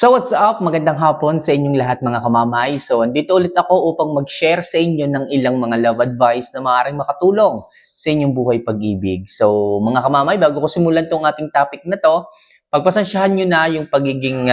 So what's up? Magandang hapon sa inyong lahat mga kamamay. So andito ulit ako upang mag-share sa inyo ng ilang mga love advice na maaaring makatulong sa inyong buhay pag-ibig. So mga kamamay, bago ko simulan tong ating topic na to, pagpasensyahan nyo na yung pagiging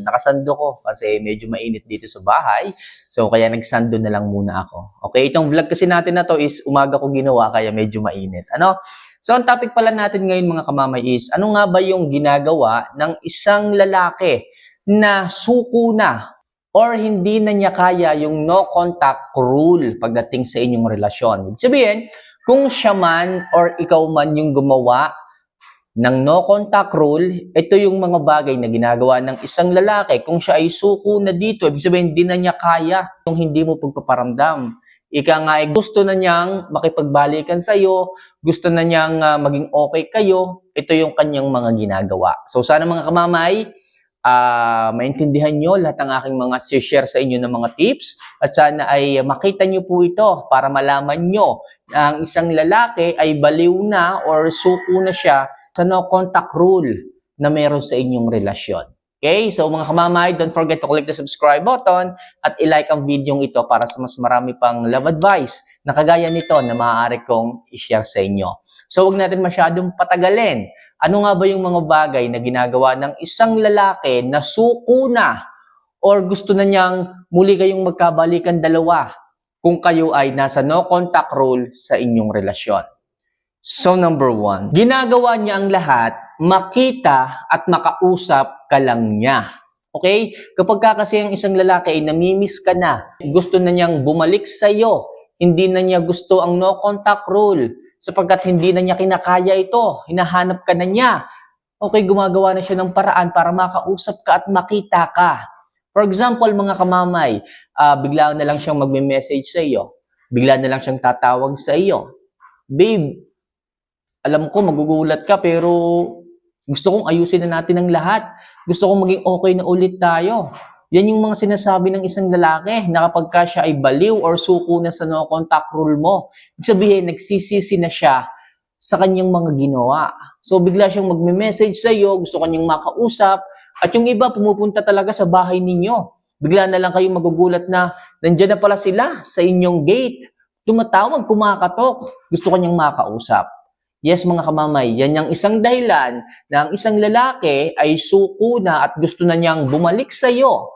nakasando ko kasi medyo mainit dito sa bahay. So kaya nagsando na lang muna ako. Okay, itong vlog kasi natin na to is umaga ko ginawa kaya medyo mainit. So, ang topic pala natin ngayon mga kamamay is, ano nga ba yung ginagawa ng isang lalaki na suko na or hindi na niya kaya yung no contact rule pagdating sa inyong relasyon? Ibig sabihin, kung siya man or ikaw man yung gumawa ng no contact rule, ito yung mga bagay na ginagawa ng isang lalaki. Kung siya ay suko na dito, ibig sabihin, hindi na niya kaya yung hindi mo pagpaparamdam. Ika nga, gusto na niyang makipagbalikan sa'yo, gusto na niyang maging okay kayo, ito yung kanyang mga ginagawa. So sana mga kamamay, maintindihan nyo lahat ng aking mga share sa inyo ng mga tips at sana ay makita nyo po ito para malaman nyo na ang isang lalaki ay baliw na or suko na siya sa no contact rule na meron sa inyong relasyon. Okay, so mga kamamay, don't forget to click the subscribe button at i-like ang video ito para sa mas marami pang love advice na kagaya nito na maaari kong i-share sa inyo. So huwag natin masyadong patagalin. Ano nga ba yung mga bagay na ginagawa ng isang lalaki na suko na or gusto na niyang muli kayong magkabalikan dalawa kung kayo ay nasa no contact rule sa inyong relasyon? So number 1, ginagawa niya ang lahat, makita at makausap ka lang niya. Okay? Kapag kasi ang isang lalaki ay namimiss ka na, gusto na niyang bumalik sa iyo, hindi na niya gusto ang no contact rule sapagkat hindi na niya kinakaya ito, hinahanap ka na niya. Okay, gumagawa na siya ng paraan para makausap ka at makita ka. For example, mga kamamay, bigla na lang siyang magme-message sa iyo, bigla na lang siyang tatawag sa iyo. Babe, alam ko magugulat ka pero gusto kong ayusin na natin ang lahat. Gusto kong maging okay na ulit tayo. Yan yung mga sinasabi ng isang lalaki na kapag ka siya ay baliw or suko na sa no contact rule mo. Ibig sabihin, nagsisisi na siya sa kanyang mga ginawa. So bigla siyang magme-message sa iyo, gusto kanyang makausap, at yung iba pumupunta talaga sa bahay ninyo. Bigla na lang kayong magugulat na nandiyan na pala sila sa inyong gate. Tumatawag, kumakatok, gusto kanyang makausap. Yes, mga kamamay, yan yung isang dahilan na ang isang lalaki ay suko na at gusto na niyang bumalik sa iyo.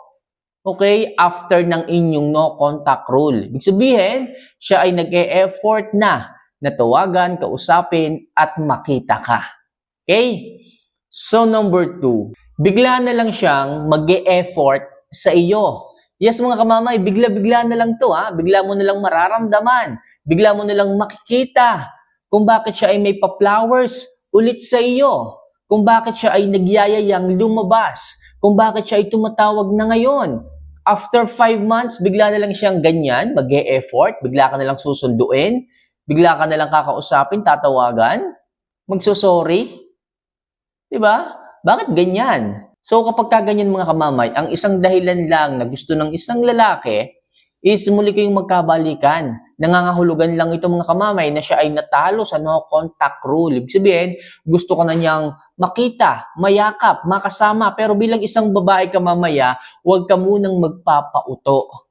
Okay? After ng inyong no contact rule. Ibig sabihin, siya ay nag-e-effort na tawagan, kausapin, at makita ka. Okay? So, number 2, bigla na lang siyang mag-e-effort sa iyo. Yes, mga kamamay, bigla-bigla na lang to, ha? Bigla mo na lang mararamdaman. Bigla mo na lang makikita kung bakit siya ay may pa-flowers ulit sa iyo, kung bakit siya ay nagyayayang lumabas, kung bakit siya ay tumatawag na ngayon. After 5 months, bigla na lang siyang ganyan, mag-e-effort, bigla ka na lang susunduin, bigla ka na lang kakausapin, tatawagan, magsusorry. Diba? Bakit ganyan? So kapag kaganyan mga kamamay, ang isang dahilan lang na gusto ng isang lalaki is muli kayong magkabalikan. Nangangahulugan lang ito mga kamamay na siya ay natalo sa no contact rule. Ibig sabihin, gusto ka na niyang makita, mayakap, makasama. Pero bilang isang babae kamamaya, huwag ka munang magpapauto.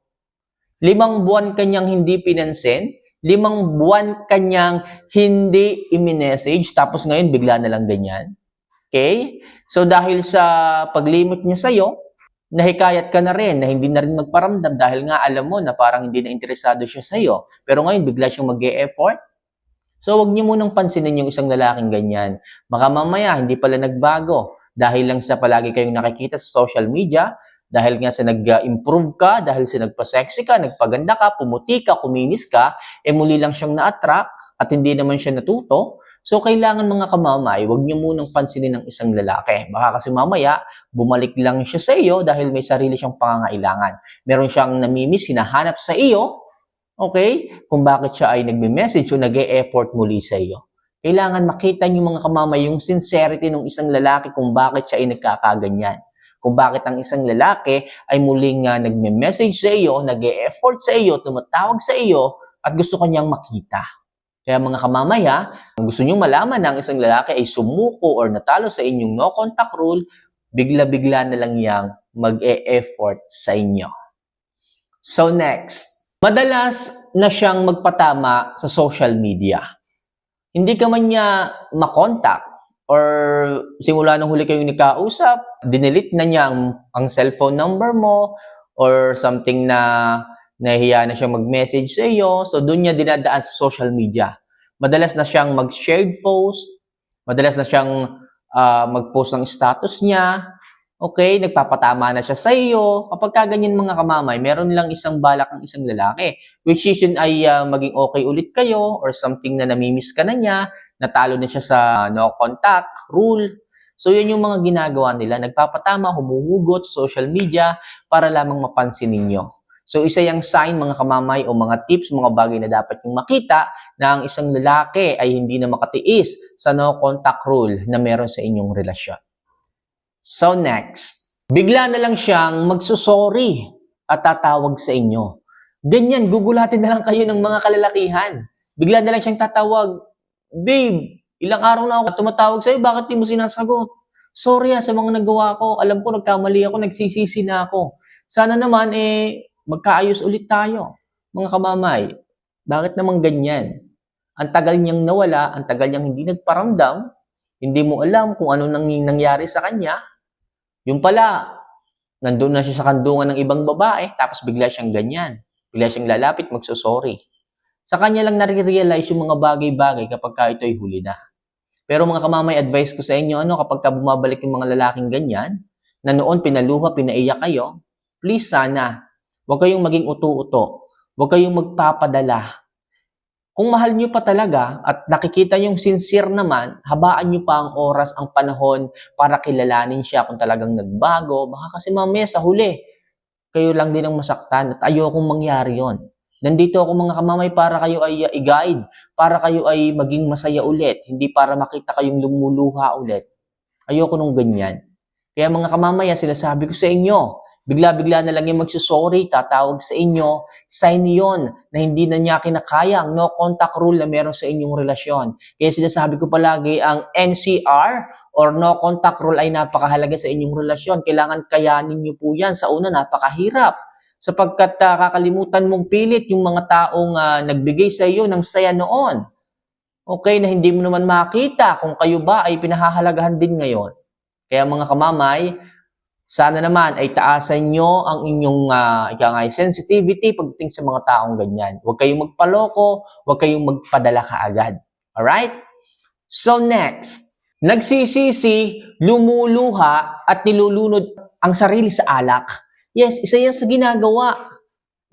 5 buwan kanyang hindi pinansin, 5 buwan kanyang hindi i-message, tapos ngayon bigla na lang ganyan. Okay? So dahil sa paglimot niya sa'yo, nahikayat ka na rin na hindi na rin magparamdam dahil nga alam mo na parang hindi na interesado siya sa iyo. Pero ngayon, bigla siyang mag-e-effort. So, huwag niyo munang pansinin yung isang lalaking ganyan. Baka mamaya, hindi pala nagbago. Dahil lang sa palagi kayong nakikita sa social media, dahil nga sa nag-improve ka, dahil sa nagpa-sexy ka, nagpaganda ka, pumuti ka, kuminis ka, muli lang siyang na-attract at hindi naman siya natuto. So, kailangan mga kamamay, huwag niyo munang pansinin ng isang lalaki. Baka kasi mamaya, bumalik lang siya sa iyo dahil may sarili siyang pangangailangan. Meron siyang namimiss, hinahanap sa iyo, okay? Kung bakit siya ay nagme-message o nag-e-effort muli sa iyo. Kailangan makita niyo mga kamamay yung sincerity ng isang lalaki kung bakit siya ay nagkakaganyan. Kung bakit ang isang lalaki ay muling nagme-message sa iyo, nag-e-effort sa iyo, tumatawag sa iyo, at gusto kanyang makita. Kaya mga kamamaya, kung gusto nyo malaman na ang isang lalaki ay sumuko or natalo sa inyong no contact rule, bigla-bigla na lang yang mag-e-effort sa inyo. So next, madalas na siyang magpatama sa social media. Hindi ka man niya makontak or simula nung huli kayong nagkausap, dinelete na niya ang cellphone number mo or something na nahihiya na siyang mag-message sa iyo. So doon niya dinadaan sa social media. Madalas na siyang mag-shared post, madalas na siyang mag-post ng status niya. Okay, nagpapatama na siya sa iyo. Kapag ganyan mga kamamay, meron lang isang balak ng isang lalaki. Which is yun ay maging okay ulit kayo or something na namimiss ka na niya, natalo na siya sa no contact rule. So yun yung mga ginagawa nila. Nagpapatama, humuhugot sa social media para lamang mapansin ninyo. So isa yung sign mga kamamay o mga tips, mga bagay na dapat yung makita na ang isang lalaki ay hindi na makatiis sa no contact rule na meron sa inyong relasyon. So next, bigla na lang siyang magsusorry at tatawag sa inyo. Ganyan, gugulatin na lang kayo ng mga kalalakihan. Bigla na lang siyang tatawag, babe, ilang araw na ako tumatawag sa'yo, bakit di mo sinasagot? Sorry sa mga nagawa ko, alam ko nagkamali ako, nagsisisi na ako. Sana naman magkaayos ulit tayo. Mga kamamay, bakit naman ganyan? Ang tagal niyang nawala, ang tagal niyang hindi nagparamdam, hindi mo alam kung ano nangyari sa kanya. Yung pala, nandun na siya sa kandungan ng ibang babae, tapos bigla siyang ganyan. Bigla siyang lalapit, magsusorry. Sa kanya lang nare-realize yung mga bagay-bagay kapag ito'y huli na. Pero mga kamamay, advice ko sa inyo, kapag bumabalik yung mga lalaking ganyan, na noon pinaluha, pinaiyak kayo, please sana, huwag kayong maging uto-uto. Huwag kayong magpapadala. Kung mahal nyo pa talaga at nakikita yung sincere naman, habaan nyo pa ang oras, ang panahon para kilalanin siya kung talagang nagbago. Baka kasi mamaya sa huli, kayo lang din ang masaktan at ayokong mangyari yon. Nandito ako mga kamamay para kayo ay i-guide, para kayo ay maging masaya ulit, hindi para makita kayong lumuluha ulit. Ayoko nung ganyan. Kaya mga kamamay, sinasabi ko sa inyo, bigla-bigla na lang yung magsusorry, tatawag sa inyo, sign yon na hindi na niya kinakaya ang no contact rule na meron sa inyong relasyon. Kaya sinasabi ko palagi, ang NCR or no contact rule ay napakahalaga sa inyong relasyon. Kailangan kayanin niyo po yan. Sa una, napakahirap. Sapagkat kakalimutan mong pilit yung mga taong nagbigay sa iyo ng saya noon. Okay, na hindi mo naman makita kung kayo ba ay pinahahalagahan din ngayon. Kaya mga kamamay, sana naman ay taasan nyo ang inyong sensitivity pagdating sa mga taong ganyan. Huwag kayong magpaloko, huwag kayong magpadala kaagad. Alright? So next, nagsisisi, lumuluha, at nilulunod ang sarili sa alak. Yes, isa yan sa ginagawa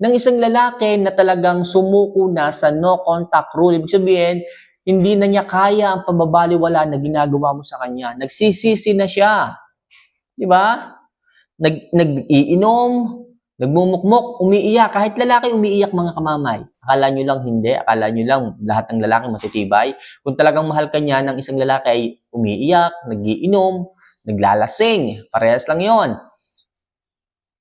ng isang lalaki na talagang sumuko na sa no contact rule. Ibig sabihin, hindi na niya kaya ang pambabaliwala na ginagawa mo sa kanya. Nagsisisi na siya. Di ba? Nag-iinom, nagmumukmok, umiiyak. Kahit lalaki umiiyak mga kamamay. Akala nyo lang hindi. Akala nyo lang lahat ng lalaki matitibay. Kung talagang mahal ka niya ng isang lalaki ay umiiyak, nag-iinom, naglalasing. Parehas lang yon.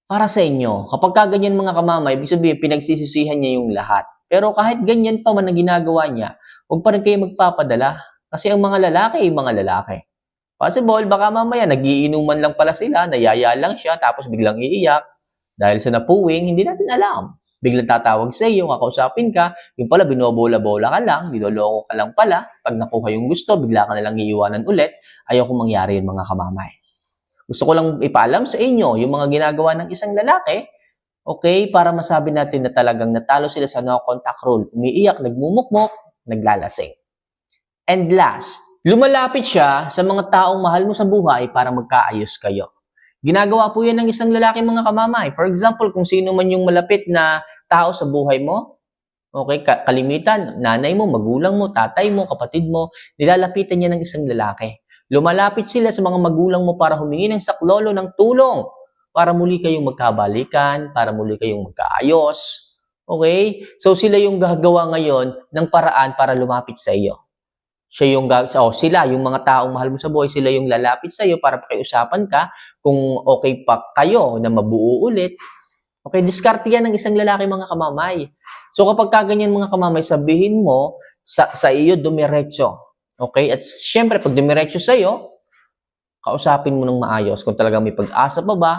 Para sa inyo, kapag ganyan mga kamamay, ibig sabihin pinagsisisihan niya yung lahat. Pero kahit ganyan pa man ang ginagawa niya, huwag pa rin kayo magpapadala. Kasi ang mga lalaki ay mga lalaki. Possible, baka mamaya nagiinuman lang pala sila, nayaya lang siya, tapos biglang iiyak. Dahil sa napuwing, hindi natin alam. Biglang tatawag sa iyo, kakausapin ka, yung pala binobola-bola ka lang, niloloko ka lang pala. Pag nakuha yung gusto, bigla ka na lang iiwanan ulit. Ayoko mangyari yun mga kamamay. Gusto ko lang ipaalam sa inyo yung mga ginagawa ng isang lalaki, okay, para masabi natin na talagang natalo sila sa no contact rule. Umiiyak, nagmumukmok, naglalasing. And last, lumalapit siya sa mga taong mahal mo sa buhay para magkaayos kayo. Ginagawa po yan ng isang lalaki mga kamamay. For example, kung sino man yung malapit na tao sa buhay mo, okay, kalimitan, nanay mo, magulang mo, tatay mo, kapatid mo, nilalapitan niya ng isang lalaki. Lumalapit sila sa mga magulang mo para humingi ng saklolo ng tulong para muli kayong magkabalikan, para muli kayong magkaayos. Okay? So sila yung gagawa ngayon ng paraan para lumapit sa iyo. Sila, yung mga taong mahal mo sa buhay, sila yung lalapit sa iyo para pakiusapan ka kung okay pa kayo na mabuo ulit. Okay, diskarte yan ng isang lalaki mga kamamay. So kapag kaganyan mga kamamay, sabihin mo sa iyo dumiretso. Okay? At syempre, pag dumiretso sa iyo, kausapin mo ng maayos kung talagang may pag-asa pa ba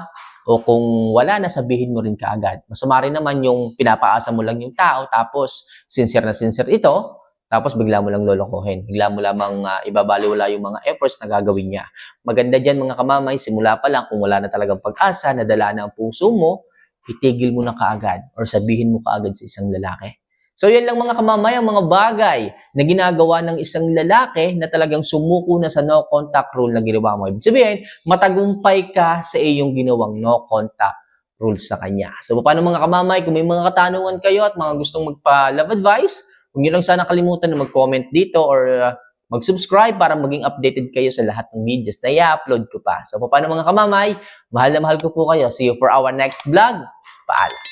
o kung wala na, sabihin mo rin kaagad. Masama rin naman yung pinapaasa mo lang yung tao tapos sincere na sincere ito, tapos bigla mo lang lolokohin. Bigla mo lamang ibabaliwala yung mga efforts na gagawin niya. Maganda dyan mga kamamay, simula pa lang kung wala na talagang pag-asa, nadala na ang puso mo, itigil mo na kaagad or sabihin mo kaagad sa isang lalaki. So yan lang mga kamamay, ang mga bagay na ginagawa ng isang lalaki na talagang sumuko na sa no contact rule na ginawa mo. Ibig sabihin, matagumpay ka sa iyong ginawang no contact rule sa kanya. So paano mga kamamay, kung may mga katanungan kayo at mga gustong magpa-love advice, huwag niyo lang sana kalimutan na mag-comment dito or mag-subscribe para maging updated kayo sa lahat ng videos na i-upload ko pa. So paano mga kamamay, mahal na mahal ko po kayo. See you for our next vlog. Paalam.